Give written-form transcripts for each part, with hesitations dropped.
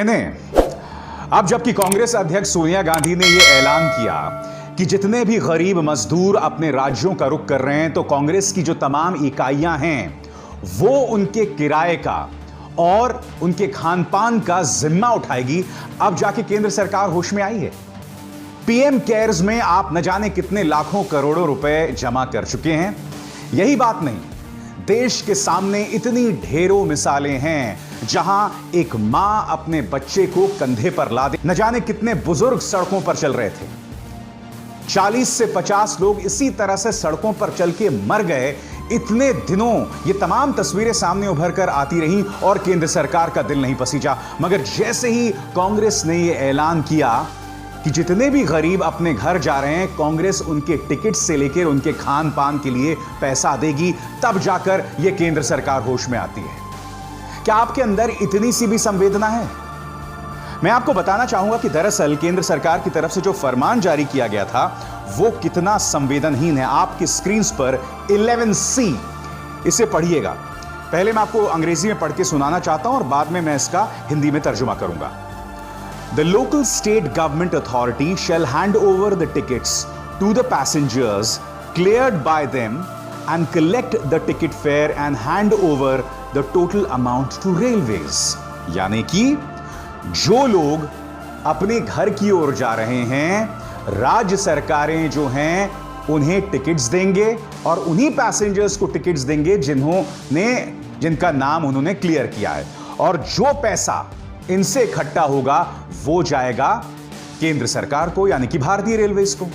अब जबकि कांग्रेस अध्यक्ष सोनिया गांधी ने यह ऐलान किया कि जितने भी गरीब मजदूर अपने राज्यों का रुख कर रहे हैं, तो कांग्रेस की जो तमाम इकाइयां हैं वो उनके किराए का और उनके खान पान का जिम्मा उठाएगी। अब जाके केंद्र सरकार होश में आई है। पीएम केयर्स में आप न जाने कितने लाखों करोड़ों रुपए जमा कर चुके हैं। यही बात नहीं, देश के सामने इतनी ढेरों मिसालें हैं जहां एक मां अपने बच्चे को कंधे पर लादे। न जाने कितने बुजुर्ग सड़कों पर चल रहे थे। 40 से 50 लोग इसी तरह से सड़कों पर चल के मर गए। इतने दिनों ये तमाम तस्वीरें सामने उभर कर आती रहीं और केंद्र सरकार का दिल नहीं पसीजा। मगर जैसे ही कांग्रेस ने यह ऐलान किया कि जितने भी गरीब अपने घर जा रहे हैं, कांग्रेस उनके टिकट से लेकर उनके खान पान के लिए पैसा देगी, तब जाकर यह केंद्र सरकार होश में आती है। क्या आपके अंदर इतनी सी भी संवेदना है? मैं आपको बताना चाहूंगा कि दरअसल केंद्र सरकार की तरफ से जो फरमान जारी किया गया था वो कितना संवेदनहीन है। आपकी स्क्रीन पर 11C, इसे पढ़िएगा। पहले मैं आपको अंग्रेजी में पढ़ के सुनाना चाहता हूं और बाद में मैं इसका हिंदी में तर्जुमा करूंगा। The local state government authority shall hand over the tickets to the passengers cleared by them and collect the ticket fare and hand over the total amount to railways। यानी कि जो लोग अपने घर की ओर जा रहे हैं, राज्य सरकारें जो हैं उन्हें टिकट्स देंगे और उन्हीं पैसेंजर्स को टिकट्स देंगे जिनका नाम उन्होंने क्लियर किया है, और जो पैसा इनसे इकट्ठा होगा वो जाएगा केंद्र सरकार को, यानी कि भारतीय रेलवेज को।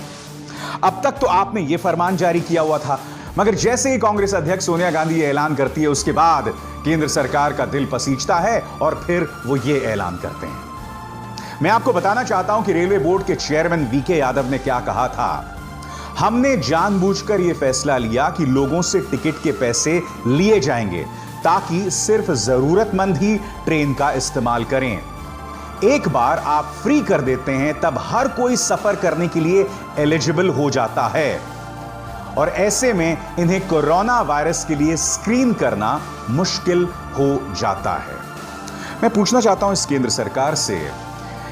अब तक तो आपने यह फरमान जारी किया हुआ था, मगर जैसे ही कांग्रेस अध्यक्ष सोनिया गांधी ये ऐलान करती है, उसके बाद केंद्र सरकार का दिल पसीजता है और फिर वो ये ऐलान करते हैं। मैं आपको बताना चाहता हूं कि रेलवे बोर्ड के चेयरमैन वीके यादव ने क्या कहा था। हमने जानबूझकर यह फैसला लिया कि लोगों से टिकट के पैसे लिए जाएंगे ताकि सिर्फ जरूरतमंद ही ट्रेन का इस्तेमाल करें। एक बार आप फ्री कर देते हैं तब हर कोई सफर करने के लिए एलिजिबल हो जाता है, और ऐसे में इन्हें कोरोना वायरस के लिए स्क्रीन करना मुश्किल हो जाता है। मैं पूछना चाहता हूं इस केंद्र सरकार से,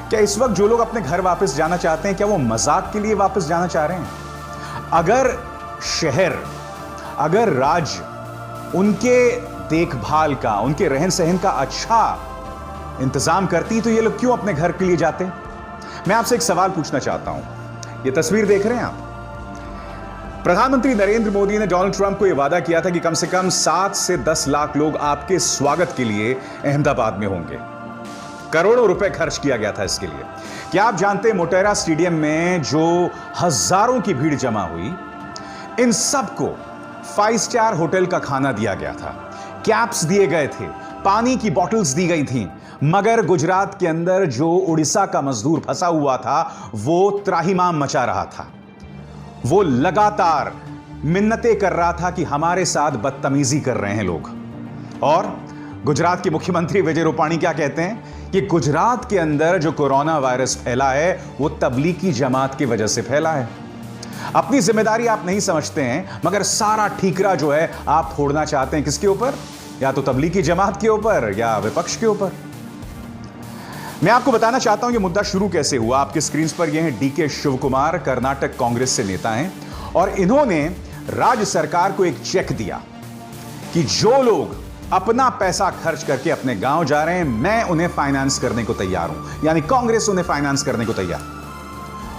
क्या इस वक्त जो लोग अपने घर वापस जाना चाहते हैं, क्या वो मजाक के लिए वापस जाना चाह रहे हैं? अगर शहर, अगर राज्य उनके देखभाल का, उनके रहन सहन का अच्छा इंतजाम करती तो ये लोग क्यों अपने घर के लिए जाते? मैं आपसे एक सवाल पूछना चाहता हूं। ये तस्वीर देख रहे हैं आप? प्रधानमंत्री नरेंद्र मोदी ने डोनाल्ड ट्रंप को यह वादा किया था कि कम से कम 7 से 10 लाख लोग आपके स्वागत के लिए अहमदाबाद में होंगे। करोड़ों रुपए खर्च किया गया था इसके लिए। क्या आप जानते हैं मोटेरा स्टेडियम में जो हजारों की भीड़ जमा हुई, इन सबको 5 स्टार होटल का खाना दिया गया था, कैप्स दिए गए थे, पानी की बॉटल्स दी गई थीं। मगर गुजरात के अंदर जो उड़ीसा का मजदूर फंसा हुआ था वो त्राहिमाम मचा रहा था। वो लगातार मिन्नतें कर रहा था कि हमारे साथ बदतमीजी कर रहे हैं लोग। और गुजरात के मुख्यमंत्री विजय रूपाणी क्या कहते हैं कि गुजरात के अंदर जो कोरोना वायरस फैला है वो तबलीगी जमात की वजह से फैला है। अपनी जिम्मेदारी आप नहीं समझते हैं, मगर सारा ठीकरा जो है आप फोड़ना चाहते हैं किसके ऊपर? या तो तबलीगी जमात के ऊपर या विपक्ष के ऊपर। मैं आपको बताना चाहता हूं ये मुद्दा शुरू कैसे हुआ। आपके स्क्रीन पर ये हैं डीके शिव कुमार, कर्नाटक कांग्रेस से नेता हैं, और इन्होंने राज्य सरकार को एक चेक दिया कि जो लोग अपना पैसा खर्च करके अपने गांव जा रहे हैं, मैं उन्हें फाइनेंस करने को तैयार हूं, यानी कांग्रेस उन्हें फाइनेंस करने को तैयार।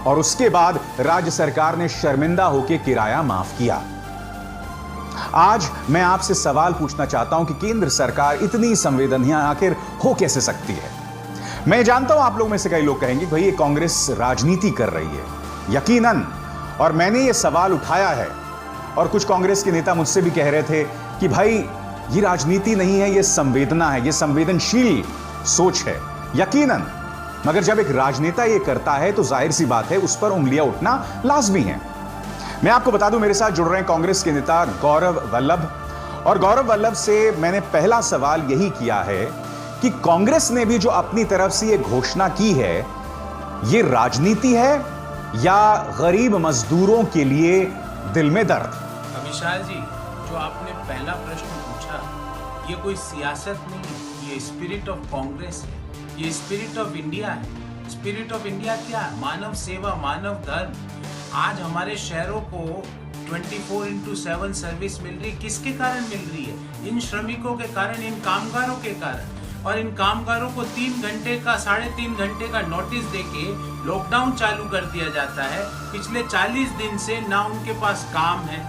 और उसके बाद राज्य सरकार ने शर्मिंदा होकर किराया माफ किया। आज मैं आपसे सवाल पूछना चाहता हूं कि केंद्र सरकार इतनी संवेदनहीन आखिर हो कैसे सकती है? मैं जानता हूं आप लोग में से कई लोग कहेंगे भाई ये कांग्रेस राजनीति कर रही है, यकीनन, और मैंने ये सवाल उठाया है और कुछ कांग्रेस के नेता मुझसे भी कह रहे थे कि भाई ये राजनीति नहीं है, ये संवेदना है, ये संवेदनशील सोच है। यकीनन, मगर जब एक राजनेता ये करता है तो जाहिर सी बात है उस पर उंगलियां उठना लाजमी है। मैं आपको बता दूं, मेरे साथ जुड़ रहे हैं कांग्रेस के नेता गौरव वल्लभ, और गौरव वल्लभ से मैंने पहला सवाल यही किया है कि कांग्रेस ने भी जो अपनी तरफ से ये घोषणा की है, ये राजनीति है या गरीब मजदूरों के लिए दिल में दर्द? विशाल जी, जो आपने पहला प्रश्न पूछा, ये कोई सियासत नहीं, ये स्पिरिट ऑफ कांग्रेस है। ये स्पिरिट ऑफ इंडिया है। स्पिरिट ऑफ इंडिया क्या है? मानव सेवा, मानव धर्म। आज हमारे शहरों को 24/7 सर्विस मिल रही, किसके कारण मिल रही है? इन श्रमिकों के कारण, इन कामगारों के कारण। और इन कामगारों को 3 घंटे का, 3.5 घंटे का नोटिस देके लॉकडाउन चालू कर दिया जाता है। पिछले 40 दिन से ना उनके पास काम है,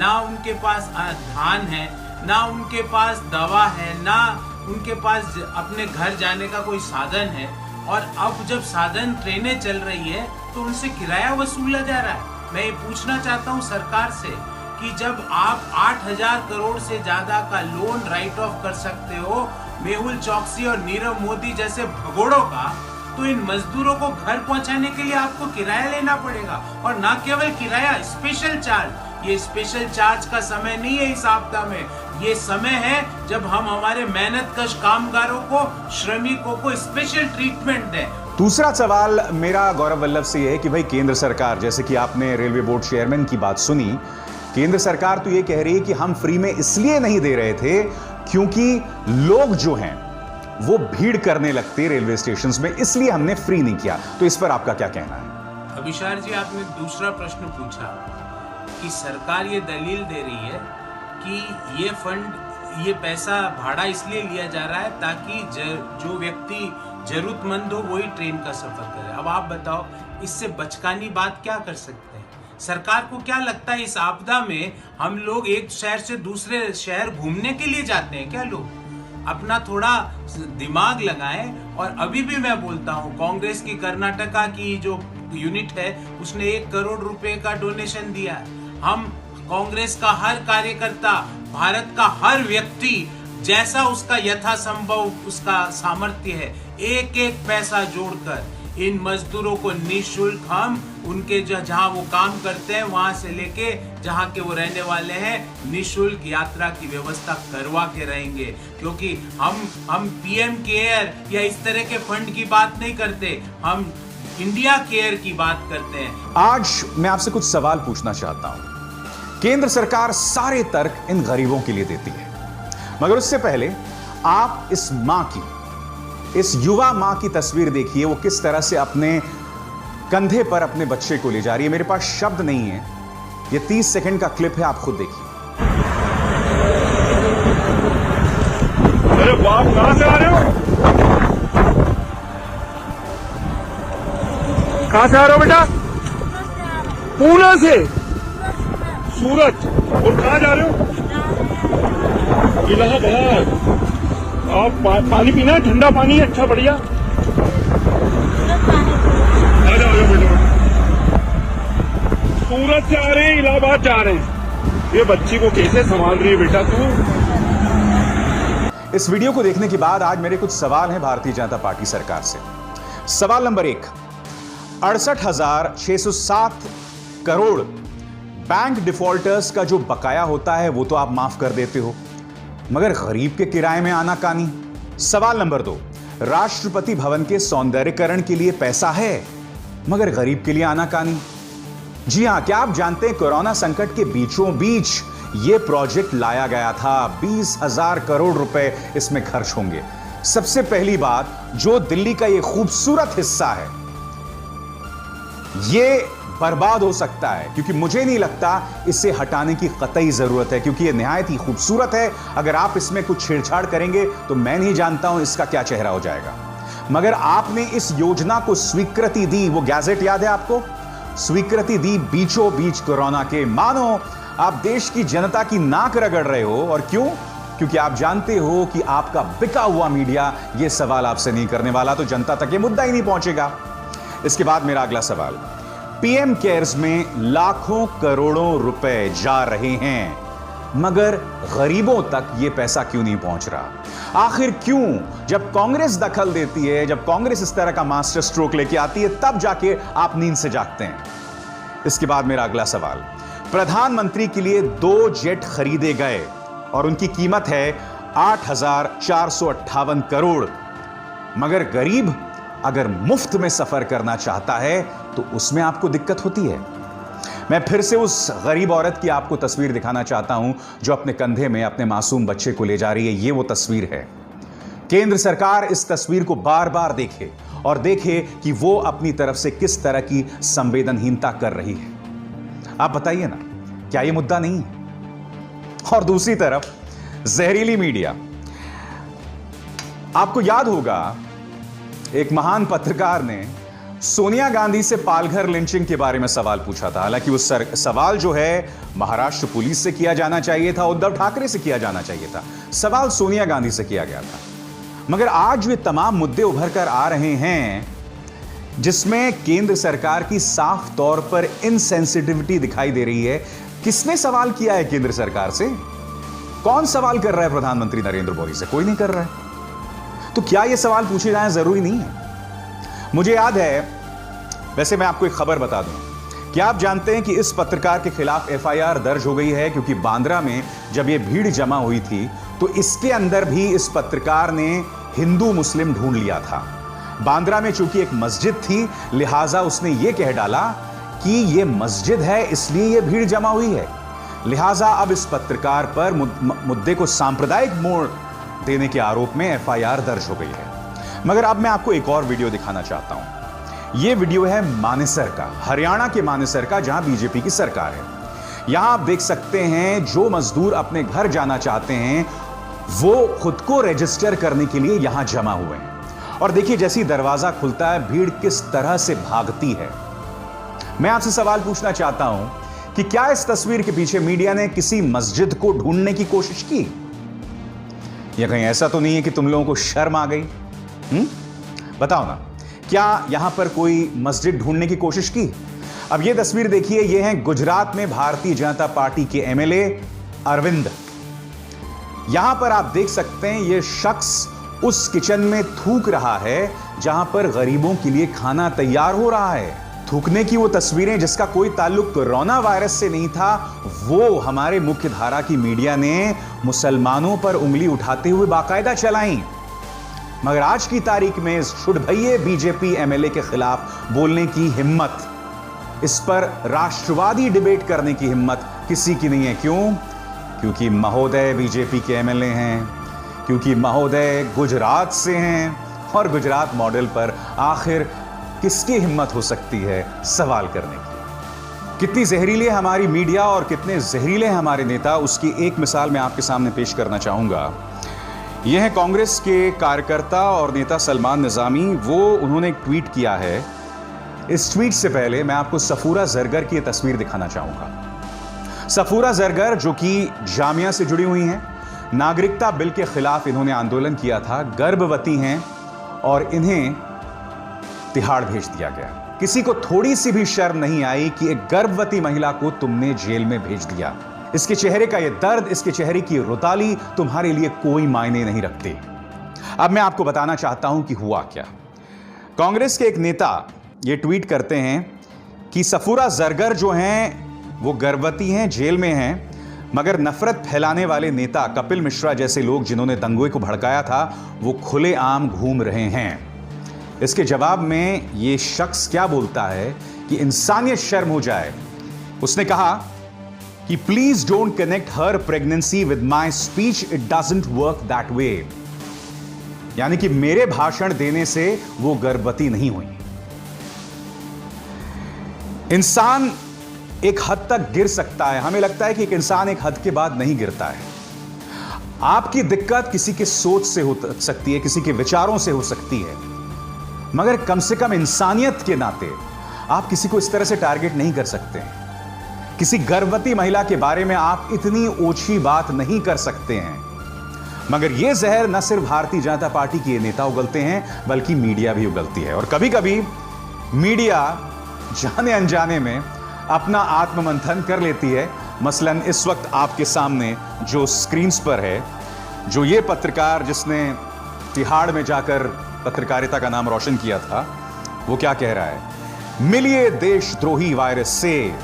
ना उनके पास धान है, ना उनके पास दवा है, ना उनके पास अपने घर जाने का कोई साधन है। और अब जब साधन ट्रेनें चल रही है तो उनसे किराया वसूला जा रहा है। मैं ये पूछना चाहता हूँ सरकार से कि जब आप 8,000 करोड़ से ज्यादा का लोन राइट ऑफ कर सकते हो मेहुल चौकसी और नीरव मोदी जैसे भगोड़ों का, तो इन मजदूरों को घर पहुंचाने के लिए आपको किराया लेना पड़ेगा। और ना केवल किराया, स्पेशल चार्ज। ये स्पेशल चार्ज का समय नहीं है इस आपदा में, ये समय है जब हम हमारे मेहनतकश कामगारों को, श्रमिकों को स्पेशल ट्रीटमेंट दें। दूसरा सवाल मेरा गौरव वल्लभ से यह है कि भाई केंद्र सरकार, जैसे कि आपने रेलवे बोर्ड चेयरमैन की बात सुनी, केंद्र सरकार तो यह कह रही है कि हम फ्री में इसलिए नहीं दे रहे थे क्योंकि लोग जो हैं वो भीड़ करने लगते रेलवे स्टेशंस में, इसलिए हमने फ्री नहीं किया। तो इस पर आपका क्या कहना है? अभिशार जी, आपने दूसरा प्रश्न पूछा कि सरकार ये दलील दे रही है कि ये फंड, ये पैसा भाड़ा इसलिए लिया जा रहा है ताकि जो व्यक्ति जरूरतमंद हो वही ट्रेन का सफर करे। अब आप बताओ, इससे बचकानी बात क्या कर सकते हैं? सरकार को क्या लगता है इस आपदा में हम लोग एक शहर से दूसरे शहर घूमने के लिए जाते हैं क्या? लोग अपना थोड़ा दिमाग लगाएं। और अभी भी मैं बोलता हूं, कांग्रेस की कर्नाटका की जो यूनिट है उसने 1 करोड़ रुपए का डोनेशन दिया है। हम कांग्रेस का हर कार्यकर्ता, भारत का हर व्यक्ति जैसा उसका यथासंभव उसका सामर्थ्य है, एक एक पैसा जोड़कर इन मजदूरों को निःशुल्क हम उनके जहां वो काम करते हैं वहां से लेके जहां के वो रहने वाले हैं निःशुल्क यात्रा की व्यवस्था करवा के रहेंगे। क्योंकि हम पीएम केयर या इस तरह के फंड की बात नहीं करते, हम इंडिया केयर की बात करते हैं। आज मैं आपसे कुछ सवाल पूछना चाहता हूं। केंद्र सरकार सारे तर्क इन गरीबों के लिए देती है, मगर उससे पहले आप इस मां की, इस युवा मां की तस्वीर देखिए, वो किस तरह से अपने कंधे पर अपने बच्चे को ले जा रही है। मेरे पास शब्द नहीं है, ये 30 सेकंड का क्लिप है, आप खुद देखिए। अरे बाप, कहां से आ रहे हो? कहां से आ रहे हो बेटा? पूना से? सूरत? और कहां जा रहे हो? इलाहाबाद। आप पानी पीना है? ठंडा पानी है, अच्छा बढ़िया। आ जाओ बेटा। सूरत से आ रहे हैं, इलाहाबाद जा रहे हैं। ये बच्ची को कैसे संभाल रही है बेटा तू? इस वीडियो को देखने के बाद आज मेरे कुछ सवाल हैं भारतीय जनता पार्टी सरकार से। सवाल नंबर 1, 68,607 करोड़ बैंक डिफॉल्टर्स का जो बकाया होता है वो तो आप माफ कर देते हो, मगर गरीब के किराए में आनाकानी। सवाल नंबर 2, राष्ट्रपति भवन के सौंदर्यीकरण के लिए पैसा है, मगर गरीब के लिए आनाकानी। जी हां, क्या आप जानते हैं कोरोना संकट के बीचों बीच यह प्रोजेक्ट लाया गया था, 20,000 करोड़ रुपए इसमें खर्च होंगे। सबसे पहली बात, जो दिल्ली का यह खूबसूरत हिस्सा है यह बर्बाद हो सकता है, क्योंकि मुझे नहीं लगता इसे हटाने की कतई जरूरत है, क्योंकि यह निहायत ही खूबसूरत है। अगर आप इसमें कुछ छेड़छाड़ करेंगे तो मैं नहीं जानता हूं इसका क्या चेहरा हो जाएगा। मगर आपने इस योजना को स्वीकृति दी, वो गैजेट याद है आपको? स्वीकृति दी बीचों बीच कोरोना के। मानो आप देश की जनता की नाक रगड़ रहे हो। और क्यों? क्योंकि आप जानते हो कि आपका बिका हुआ मीडिया यह सवाल आपसे नहीं करने वाला, तो जनता तक यह मुद्दा ही नहीं पहुंचेगा। इसके बाद मेरा अगला सवाल, पीएम केयर्स में लाखों करोड़ों रुपए जा रहे हैं, मगर गरीबों तक यह पैसा क्यों नहीं पहुंच रहा? आखिर क्यों? जब कांग्रेस दखल देती है, जब कांग्रेस इस तरह का मास्टर स्ट्रोक लेके आती है, तब जाके आप नींद से जागते हैं। इसके बाद मेरा अगला सवाल, प्रधानमंत्री के लिए 2 जेट खरीदे गए और उनकी कीमत है 8,458 करोड़, मगर गरीब अगर मुफ्त में सफर करना चाहता है तो उसमें आपको दिक्कत होती है। मैं फिर से उस गरीब औरत की आपको तस्वीर दिखाना चाहता हूं जो अपने कंधे में अपने मासूम बच्चे को ले जा रही है। ये वो तस्वीर है। केंद्र सरकार इस तस्वीर को बार बार देखे और देखे कि वो अपनी तरफ से किस तरह की संवेदनहीनता कर रही है। आप बताइए ना, क्या यह मुद्दा नहीं है? और दूसरी तरफ जहरीली मीडिया। आपको याद होगा, एक महान पत्रकार ने सोनिया गांधी से पालघर लिंचिंग के बारे में सवाल पूछा था। हालांकि उस सवाल जो है महाराष्ट्र पुलिस से किया जाना चाहिए था, उद्धव ठाकरे से किया जाना चाहिए था। सवाल सोनिया गांधी से किया गया था। मगर आज वे तमाम मुद्दे उभर कर आ रहे हैं जिसमें केंद्र सरकार की साफ तौर पर इनसेंसिटिविटी दिखाई दे रही है। किसने सवाल किया है केंद्र सरकार से? कौन सवाल कर रहा है प्रधानमंत्री नरेंद्र मोदी से? कोई नहीं कर रहा है। तो क्या यह सवाल पूछे जाएं जरूरी नहीं है? मुझे याद है, वैसे मैं आपको एक खबर बता दूं, क्या आप जानते हैं कि इस पत्रकार के खिलाफ एफआईआर दर्ज हो गई है? क्योंकि बांद्रा में जब यह भीड़ जमा हुई थी तो इसके अंदर भी इस पत्रकार ने हिंदू मुस्लिम ढूंढ लिया था। बांद्रा में चूंकि एक मस्जिद थी, लिहाजा उसने यह कह डाला कि यह मस्जिद है इसलिए यह भीड़ जमा हुई है। लिहाजा अब इस पत्रकार पर मुद्दे को सांप्रदायिक मोड़ देने के आरोप में एफआईआर दर्ज हो गई है। मगर अब मैं आपको एक और वीडियो दिखाना चाहता हूं। यह वीडियो है मानेसर का, हरियाणा के मानेसर का, जहां बीजेपी की सरकार है। यहां आप देख सकते हैं, जो मजदूर अपने घर जाना चाहते हैं वो खुद को रजिस्टर करने के लिए यहां जमा हुए हैं। और देखिए, जैसे दरवाजा खुलता है भीड़ किस तरह से भागती है। मैं आपसे सवाल पूछना चाहता हूं कि क्या इस तस्वीर के पीछे मीडिया ने किसी मस्जिद को ढूंढने की कोशिश की? या कहीं ऐसा तो नहीं है कि तुम लोगों को शर्म आ गई? बताओ ना, क्या यहां पर कोई मस्जिद ढूंढने की कोशिश की? अब यह तस्वीर देखिए, यह है गुजरात में भारतीय जनता पार्टी के एमएलए अरविंद। यहां पर आप देख सकते हैं यह शख्स उस किचन में थूक रहा है जहां पर गरीबों के लिए खाना तैयार हो रहा है। थूकने की वो तस्वीरें जिसका कोई ताल्लुक कोरोना वायरस से नहीं था, वो हमारे मुख्य धारा की मीडिया ने मुसलमानों पर उंगली उठाते हुए बाकायदा चलाई। मगर आज की तारीख में इस छुड़भैये बीजेपी एमएलए के खिलाफ बोलने की हिम्मत, इस पर राष्ट्रवादी डिबेट करने की हिम्मत किसी की नहीं है। क्यों? क्योंकि महोदय बीजेपी के एमएलए हैं, क्योंकि महोदय गुजरात से हैं, और गुजरात मॉडल पर आखिर किसकी हिम्मत हो सकती है सवाल करने की? कितनी जहरीली है हमारी मीडिया और कितने जहरीले हैं हमारे नेता, उसकी एक मिसाल मैं आपके सामने पेश करना चाहूंगा। यह है कांग्रेस के कार्यकर्ता और नेता सलमान निजामी। उन्होंने एक ट्वीट किया है। इस ट्वीट से पहले मैं आपको सफूरा जरगर की तस्वीर दिखाना चाहूंगा। सफूरा जरगर जो कि जामिया से जुड़ी हुई हैं, नागरिकता बिल के खिलाफ इन्होंने आंदोलन किया था, गर्भवती हैं और इन्हें तिहाड़ भेज दिया गया। किसी को थोड़ी सी भी शर्म नहीं आई कि एक गर्भवती महिला को तुमने जेल में भेज दिया। इसके चेहरे का यह दर्द, इसके चेहरे की रुताली तुम्हारे लिए कोई मायने नहीं रखती। अब मैं आपको बताना चाहता हूं कि हुआ क्या। कांग्रेस के एक नेता यह ट्वीट करते हैं कि सफूरा जरगर जो हैं वो गर्भवती हैं, जेल में हैं, मगर नफरत फैलाने वाले नेता कपिल मिश्रा जैसे लोग जिन्होंने दंगे को भड़काया था वो खुलेआम घूम रहे हैं। इसके जवाब में यह शख्स क्या बोलता है कि इंसानियत शर्म हो जाए। उसने कहा कि please don't connect her pregnancy with my speech, it doesn't work that way. यानी कि मेरे भाषण देने से वो गर्भवती नहीं हुई। इंसान एक हद तक गिर सकता है। हमें लगता है कि एक इंसान एक हद के बाद नहीं गिरता है। आपकी दिक्कत किसी के सोच से हो सकती है, किसी के विचारों से हो सकती है, मगर कम से कम इंसानियत के नाते आप किसी को इस तरह से टारगेट नहीं कर सकते हैं। किसी गर्भवती महिला के बारे में आप इतनी ओछी बात नहीं कर सकते हैं। मगर यह जहर न सिर्फ भारतीय जनता पार्टी के नेता उगलते हैं बल्कि मीडिया भी उगलती है। और कभी कभी मीडिया जाने अनजाने में अपना आत्ममंथन कर लेती है। मसलन इस वक्त आपके सामने जो स्क्रीन्स पर है, जो ये पत्रकार जिसने तिहाड़ में जाकर पत्रकारिता का नाम रोशन किया था, वो क्या कह रहा है? मिलिए देशद्रोही वायरस से।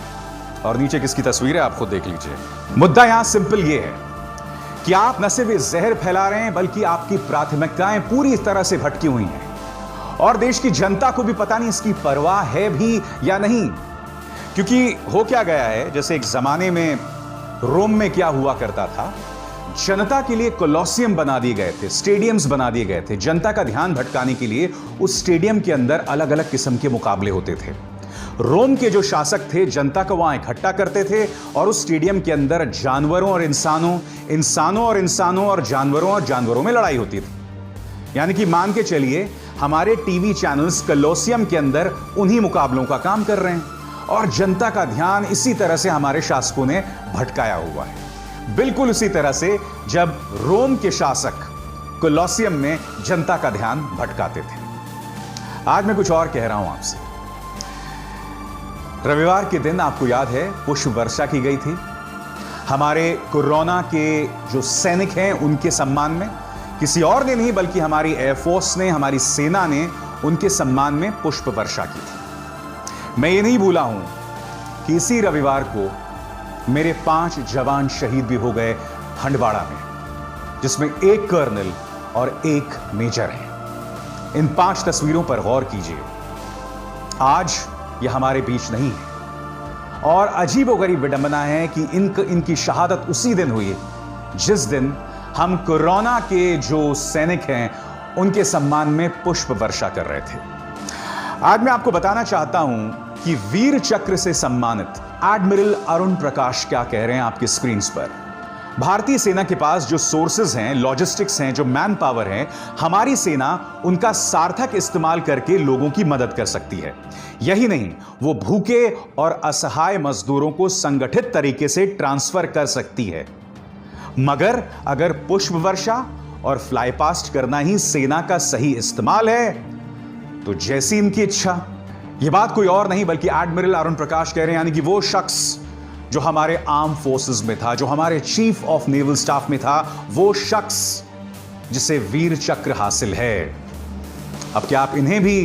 और नीचे किसकी तस्वीर है आप खुद देख लीजिए। मुद्दा यहां सिंपल ये है कि आप न सिर्फ इस जहर फैला रहे हैं बल्कि आपकी प्राथमिकताएं पूरी तरह से भटकी हुई हैं और देश की जनता को भी पता नहीं इसकी परवाह है भी या नहीं। क्योंकि हो क्या गया है, जैसे एक जमाने में रोम में क्या हुआ करता था, जनता के लिए कोलोसियम बना दिए गए थे, स्टेडियम्स बना दिए गए थे। जनता का ध्यान भटकाने के लिए उस स्टेडियम के अंदर अलग अलग किस्म के मुकाबले होते थे। रोम के जो शासक थे जनता को वहां इकट्ठा करते थे और उस स्टेडियम के अंदर जानवरों और इंसानों, इंसानों और इंसानों और जानवरों में लड़ाई होती थी। यानी कि मान के चलिए हमारे टीवी चैनल्स कोलोसियम के अंदर उन्हीं मुकाबलों का काम कर रहे हैं और जनता का ध्यान इसी तरह से हमारे शासकों ने भटकाया हुआ है। बिल्कुल उसी तरह से जब रोम के शासक कोलोसियम में जनता का ध्यान भटकाते थे। आज मैं कुछ और कह रहा हूं आपसे। रविवार के दिन आपको याद है पुष्प वर्षा की गई थी हमारे कोरोना के जो सैनिक हैं उनके सम्मान में। किसी और ने नहीं बल्कि हमारी एयरफोर्स ने, हमारी सेना ने उनके सम्मान में पुष्प वर्षा की थी। मैं ये नहीं भूला हूं कि इसी रविवार को मेरे 5 जवान शहीद भी हो गए हंडवाड़ा में, जिसमें एक कर्नल और एक मेजर है। इन 5 तस्वीरों पर गौर कीजिए। आज यह हमारे बीच नहीं है और अजीबोगरीब विडंबना है कि इनकी शहादत उसी दिन हुई जिस दिन हम कोरोना के जो सैनिक हैं उनके सम्मान में पुष्प वर्षा कर रहे थे। आज मैं आपको बताना चाहता हूं कि वीर चक्र से सम्मानित एडमिरल अरुण प्रकाश क्या कह रहे हैं आपकी स्क्रीन पर। भारतीय सेना के पास जो सोर्सेज हैं, लॉजिस्टिक्स हैं, जो मैन पावर है, हमारी सेना उनका सार्थक इस्तेमाल करके लोगों की मदद कर सकती है। यही नहीं, वो भूखे और असहाय मजदूरों को संगठित तरीके से ट्रांसफर कर सकती है। मगर अगर पुष्प वर्षा और फ्लाई पास्ट करना ही सेना का सही इस्तेमाल है तो जैसी इनकी इच्छा। यह बात कोई और नहीं बल्कि एडमिरल अरुण प्रकाश कह रहे हैं, यानी कि वो शख्स जो हमारे आर्म फोर्सेस में था, जो हमारे चीफ ऑफ नेवल स्टाफ में था, वो शख्स जिसे वीर चक्र हासिल है। अब क्या आप इन्हें भी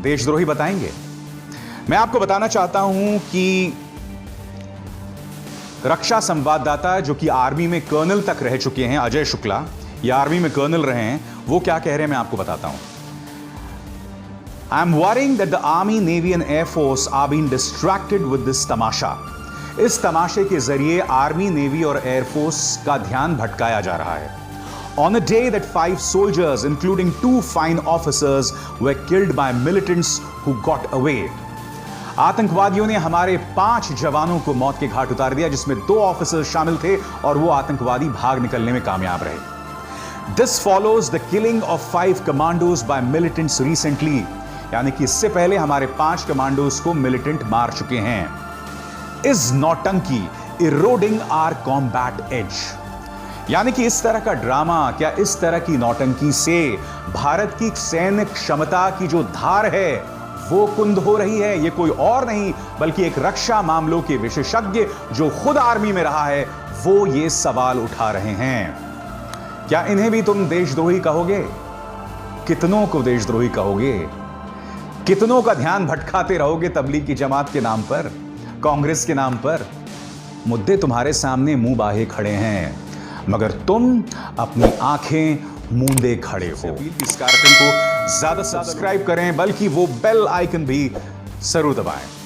देशद्रोही बताएंगे? मैं आपको बताना चाहता हूं कि रक्षा संवाददाता जो कि आर्मी में कर्नल तक रह चुके हैं, अजय शुक्ला, ये आर्मी में कर्नल रहे हैं, वो क्या कह रहे हैं मैं आपको बताता हूं। I am worrying that the army, navy and air force are being distracted with this तमाशा। इस तमाशे के जरिए आर्मी, नेवी और एयरफोर्स का ध्यान भटकाया जा रहा है। On a day that 5 soldiers, including 2 fine officers, were killed by militants who got away. आतंकवादियों ने हमारे 5 जवानों को मौत के घाट उतार दिया, जिसमें 2 ऑफिसर्स शामिल थे और वो आतंकवादी भाग निकलने में कामयाब रहे। This follows the killing of 5 commandos by militants recently. यानी कि इससे पहले हमारे 5 कमांडोज को मिलिटेंट मार चुके हैं। इज नौटंकी इरोडिंग आर कॉम्बैट एज। यानी कि इस तरह का ड्रामा, क्या इस तरह की नौटंकी से भारत की सैन्य क्षमता की जो धार है वो कुंद हो रही है? ये कोई और नहीं बल्कि एक रक्षा मामलों के विशेषज्ञ जो खुद आर्मी में रहा है वो ये सवाल उठा रहे हैं। क्या इन्हें भी तुम देशद्रोही कहोगे? कितनों को देशद्रोही कहोगे? कितनों का ध्यान भटकाते रहोगे तबलीग की जमात के नाम पर, कांग्रेस के नाम पर? मुद्दे तुम्हारे सामने मुंह बाहे खड़े हैं मगर तुम अपनी आंखें मूंदे खड़े हो। इस कार्यक्रम को ज्यादा सब्सक्राइब करें बल्कि वो बेल आइकन भी जरूर दबाएं।